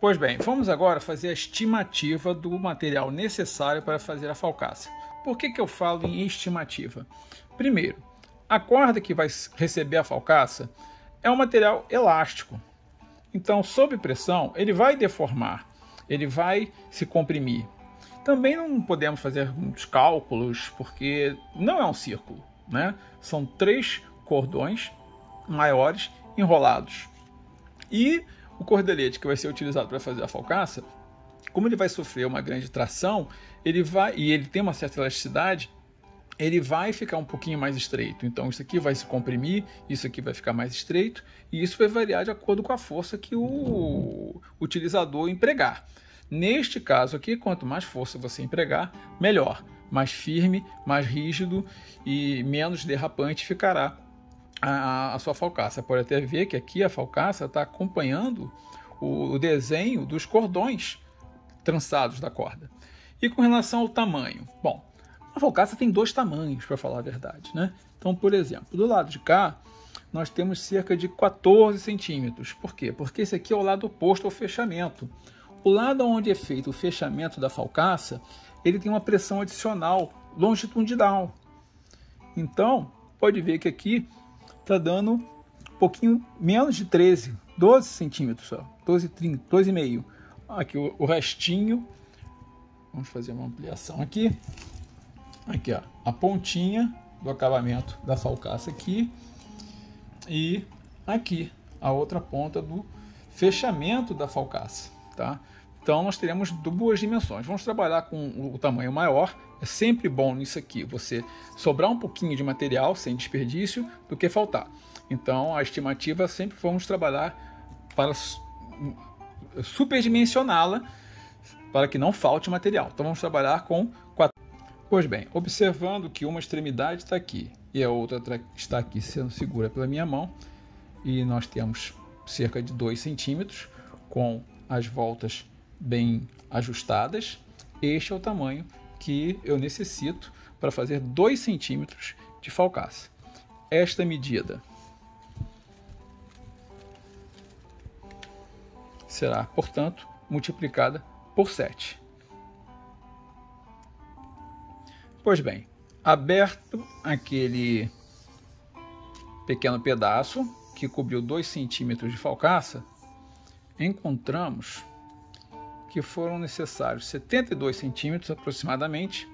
Pois bem, vamos agora fazer a estimativa do material necessário para fazer a falcaça. Por que eu falo em estimativa? Primeiro, a corda que vai receber a falcaça é um material elástico. Então, sob pressão, ele vai deformar, ele vai se comprimir. Também não podemos fazer muitos cálculos, porque não é um círculo, né? São 3 cordões maiores enrolados. E o cordelete que vai ser utilizado para fazer a falcaça, como ele vai sofrer uma grande tração, ele tem uma certa elasticidade, ele vai ficar um pouquinho mais estreito. Então isso aqui vai se comprimir, isso aqui vai ficar mais estreito, e isso vai variar de acordo com a força que o utilizador empregar. Neste caso aqui, quanto mais força você empregar, melhor. Mais firme, mais rígido e menos derrapante ficará a sua falcaça. Pode até ver que aqui a falcaça está acompanhando o desenho dos cordões trançados da corda. E com relação ao tamanho, bom, a falcaça tem 2 tamanhos, para falar a verdade, né? Então, por exemplo, do lado de cá, nós temos cerca de 14 centímetros. Por quê? Porque esse aqui é o lado oposto ao fechamento. O lado onde é feito o fechamento da falcaça, ele tem uma pressão adicional longitudinal. Então, pode ver que aqui está dando um pouquinho menos de 13, 12 centímetros só, 12,30, 12,5. Aqui o restinho, vamos fazer uma ampliação aqui. Aqui, ó, a pontinha do acabamento da falcaça aqui e aqui a outra ponta do fechamento da falcaça, tá? Então nós teremos 2 dimensões. Vamos trabalhar com o tamanho maior. É sempre bom nisso aqui você sobrar um pouquinho de material sem desperdício do que faltar. Então a estimativa sempre vamos trabalhar para superdimensioná-la para que não falte material. Então vamos trabalhar com 4. Pois bem, observando que uma extremidade está aqui e a outra está aqui sendo segura pela minha mão, e nós temos cerca de 2 centímetros com as voltas bem ajustadas, este é o tamanho que eu necessito para fazer 2 centímetros de falcaça. Esta medida será, portanto, multiplicada por 7. Pois bem, aberto aquele pequeno pedaço que cobriu 2 centímetros de falcaça, encontramos que foram necessários 72 centímetros aproximadamente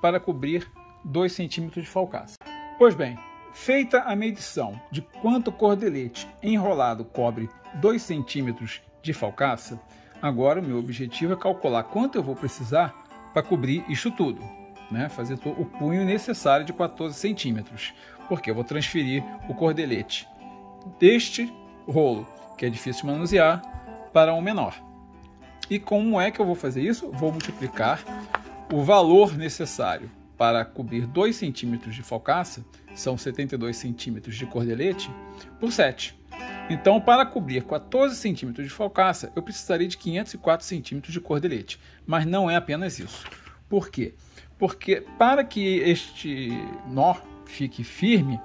para cobrir 2 centímetros de falcaça. Pois bem, feita a medição de quanto o cordelete enrolado cobre 2 centímetros de falcaça, agora o meu objetivo é calcular quanto eu vou precisar para cobrir isso tudo, né? Fazer o punho necessário de 14 centímetros, porque eu vou transferir o cordelete deste rolo, que é difícil manusear, para um menor. E como é que eu vou fazer isso? Vou multiplicar o valor necessário para cobrir 2 centímetros de falcaça, são 72 centímetros de cordelete, por 7. Então, para cobrir 14 centímetros de falcaça, eu precisaria de 504 centímetros de cordelete. Mas não é apenas isso. Por quê? Porque para que este nó fique firme,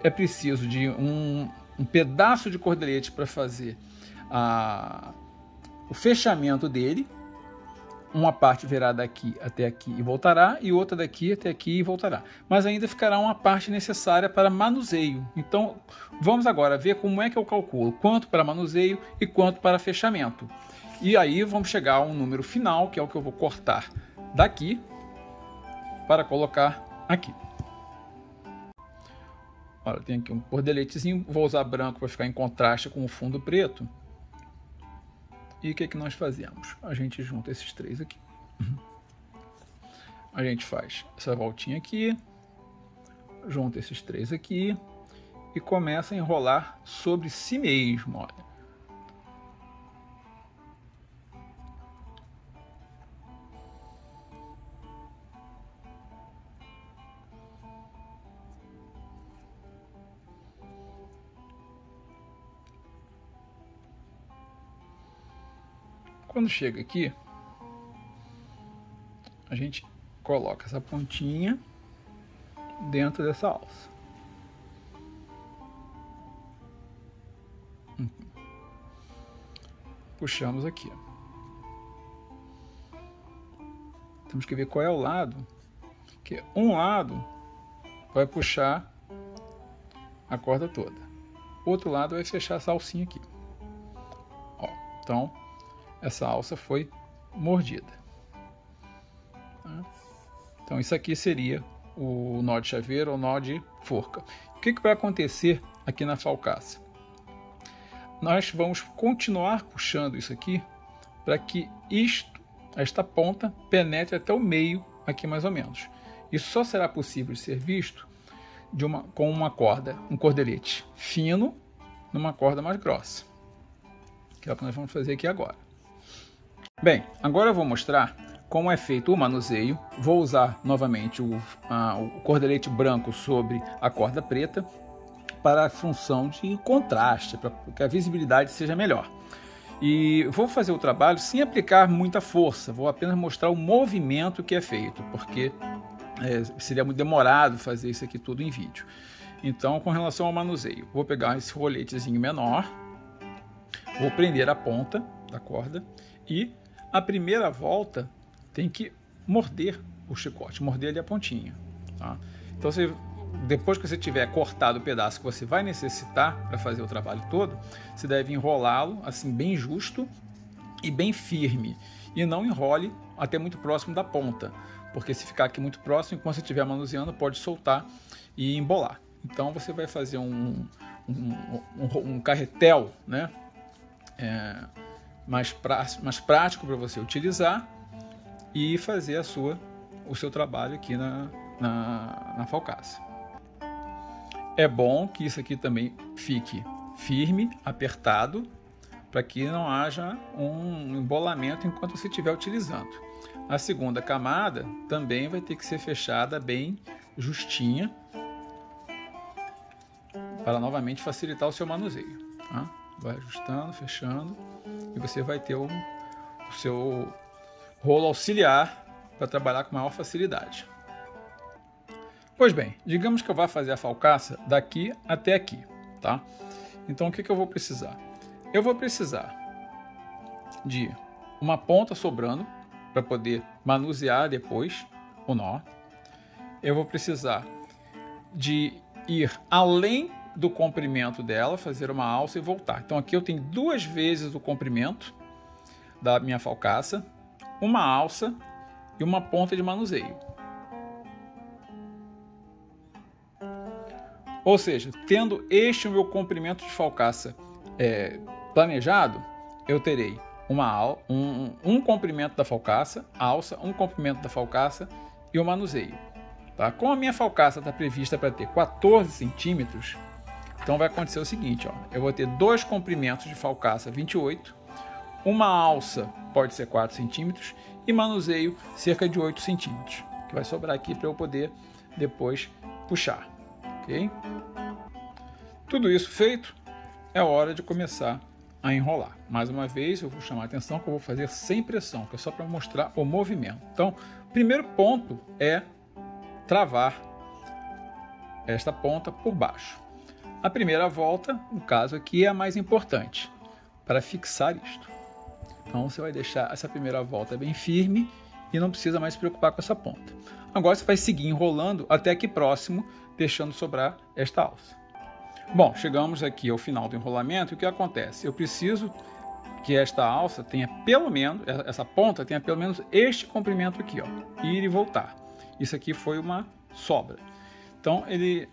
é preciso de um pedaço de cordelete para fazer o fechamento dele. Uma parte virá daqui até aqui e voltará, e outra daqui até aqui e voltará. Mas ainda ficará uma parte necessária para manuseio. Então, vamos agora ver como é que eu calculo quanto para manuseio e quanto para fechamento. E aí vamos chegar a um número final, que é o que eu vou cortar daqui para colocar aqui. Olha, tem aqui um cordeletezinho, vou usar branco para ficar em contraste com o fundo preto. E o que que nós fazemos? A gente junta esses 3 aqui. A gente faz essa voltinha aqui, junta esses 3 aqui e começa a enrolar sobre si mesmo, olha. Quando chega aqui, a gente coloca essa pontinha dentro dessa alça. puxamos aqui. Temos que ver qual é o lado, que um lado vai puxar a corda toda, outro lado vai fechar essa alcinha aqui. Ó, então essa alça foi mordida. Então isso aqui seria o nó de chaveiro ou nó de forca. O que vai acontecer aqui na falcaça? Nós vamos continuar puxando isso aqui para que esta ponta penetre até o meio aqui mais ou menos. Isso só será possível de ser visto com uma corda, um cordelete fino numa corda mais grossa, que é o que nós vamos fazer aqui agora. Bem, agora eu vou mostrar como é feito o manuseio. Vou usar novamente o cordelete branco sobre a corda preta para a função de contraste, para que a visibilidade seja melhor. E vou fazer o trabalho sem aplicar muita força, vou apenas mostrar o movimento que é feito, porque seria muito demorado fazer isso aqui tudo em vídeo. Então, com relação ao manuseio, vou pegar esse roletezinho menor, vou prender a ponta da corda e a primeira volta tem que morder o chicote, morder ali a pontinha. Tá? Então, depois que você tiver cortado o pedaço que você vai necessitar para fazer o trabalho todo, você deve enrolá-lo assim bem justo e bem firme. E não enrole até muito próximo da ponta, porque se ficar aqui muito próximo, enquanto você estiver manuseando, pode soltar e embolar. Então você vai fazer um carretel, né? Mais prático para você utilizar e fazer o seu trabalho aqui na falcaça. É bom que isso aqui também fique firme, apertado, para que não haja um embolamento enquanto você estiver utilizando. A segunda camada também vai ter que ser fechada bem justinha, para novamente facilitar o seu manuseio. Tá? Vai ajustando, fechando, e você vai ter o seu rolo auxiliar para trabalhar com maior facilidade. Pois bem, digamos que eu vá fazer a falcaça daqui até aqui, tá? Então o que eu vou precisar? Eu vou precisar de uma ponta sobrando para poder manusear depois o nó. Eu vou precisar de ir além do comprimento dela, fazer uma alça e voltar. Então aqui eu tenho 2 vezes o comprimento da minha falcaça, uma alça e uma ponta de manuseio. Ou seja, tendo este o meu comprimento de falcaça planejado, eu terei um comprimento da falcaça, alça, um comprimento da falcaça e o manuseio. Tá? Como a minha falcaça está prevista para ter 14 centímetros, então vai acontecer o seguinte, ó, eu vou ter 2 comprimentos de falcaça 28, uma alça pode ser 4 centímetros e manuseio cerca de 8 centímetros, que vai sobrar aqui para eu poder depois puxar. Okay? Tudo isso feito, é hora de começar a enrolar. Mais uma vez, eu vou chamar a atenção que eu vou fazer sem pressão, que é só para mostrar o movimento. Então, o primeiro ponto é travar esta ponta por baixo. A primeira volta, no caso aqui, é a mais importante para fixar isto. Então, você vai deixar essa primeira volta bem firme e não precisa mais se preocupar com essa ponta. Agora, você vai seguir enrolando até aqui próximo, deixando sobrar esta alça. Bom, chegamos aqui ao final do enrolamento e o que acontece? Eu preciso que esta alça tenha pelo menos, essa ponta tenha pelo menos este comprimento aqui, ó, ir e voltar. Isso aqui foi uma sobra. Então,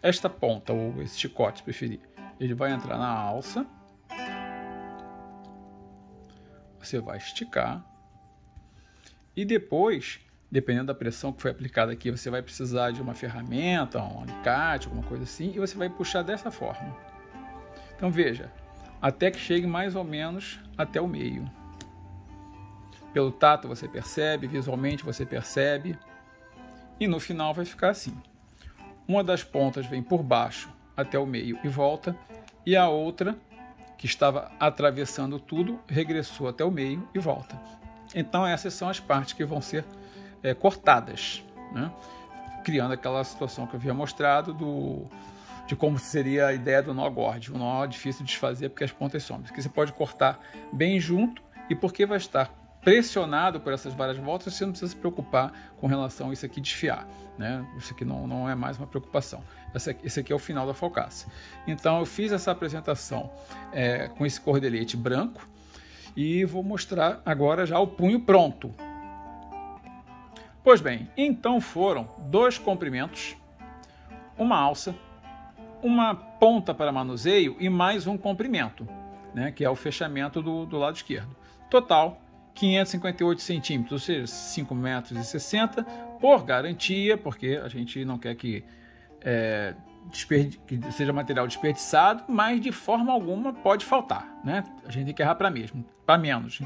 esta ponta, ou esse chicote, se preferir, ele vai entrar na alça. Você vai esticar. E depois, dependendo da pressão que foi aplicada aqui, você vai precisar de uma ferramenta, um alicate, alguma coisa assim, e você vai puxar dessa forma. Então veja, até que chegue mais ou menos até o meio. Pelo tato você percebe, visualmente você percebe, e no final vai ficar assim. Uma das pontas vem por baixo até o meio e volta, e a outra, que estava atravessando tudo, regressou até o meio e volta. Então essas são as partes que vão ser cortadas, né? Criando aquela situação que eu havia mostrado de como seria a ideia do nó gorde. O nó é difícil de desfazer porque as pontas somem. Aqui você pode cortar bem junto e porque vai estar pressionado por essas várias voltas, você não precisa se preocupar com relação a isso aqui desfiar, né? Isso aqui não é mais uma preocupação. Esse aqui é o final da falcaça. Então eu fiz essa apresentação com esse cordelete branco e vou mostrar agora já o punho pronto. Pois bem, então foram 2 comprimentos, uma alça, uma ponta para manuseio e mais um comprimento, né, que é o fechamento do lado esquerdo. Total 558 centímetros, ou seja, 5,60 m, por garantia, porque a gente não quer que seja material desperdiçado, mas de forma alguma pode faltar, né? A gente tem que errar para menos.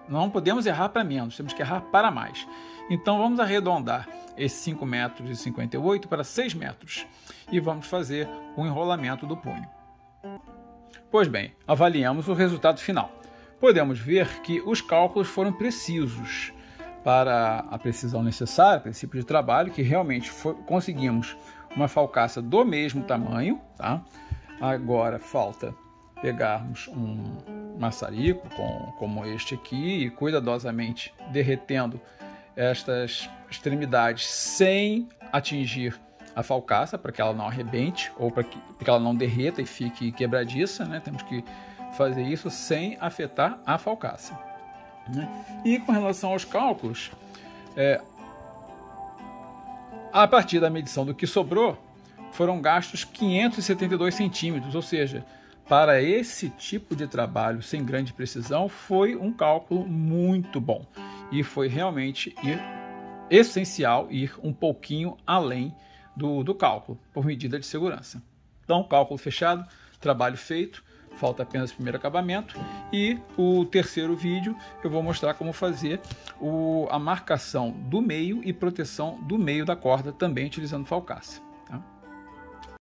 Não podemos errar para menos, temos que errar para mais. Então vamos arredondar esses 5,58 m para 6 metros e vamos fazer o enrolamento do punho. Pois bem, avaliamos o resultado final. Podemos ver que os cálculos foram precisos para a precisão necessária, princípio de trabalho, que realmente conseguimos uma falcaça do mesmo tamanho, tá? Agora falta pegarmos um maçarico como este aqui e cuidadosamente derretendo estas extremidades sem atingir a falcaça, para que ela não arrebente ou para que ela não derreta e fique quebradiça, né? Temos que fazer isso sem afetar a falcaça, né? E com relação aos cálculos, a partir da medição do que sobrou, foram gastos 572 centímetros, ou seja, para esse tipo de trabalho sem grande precisão, foi um cálculo muito bom e foi realmente essencial ir um pouquinho além do cálculo, por medida de segurança. Então, cálculo fechado, trabalho feito, falta apenas o primeiro acabamento, e o terceiro vídeo eu vou mostrar como fazer a marcação do meio e proteção do meio da corda, também utilizando falcaça, tá?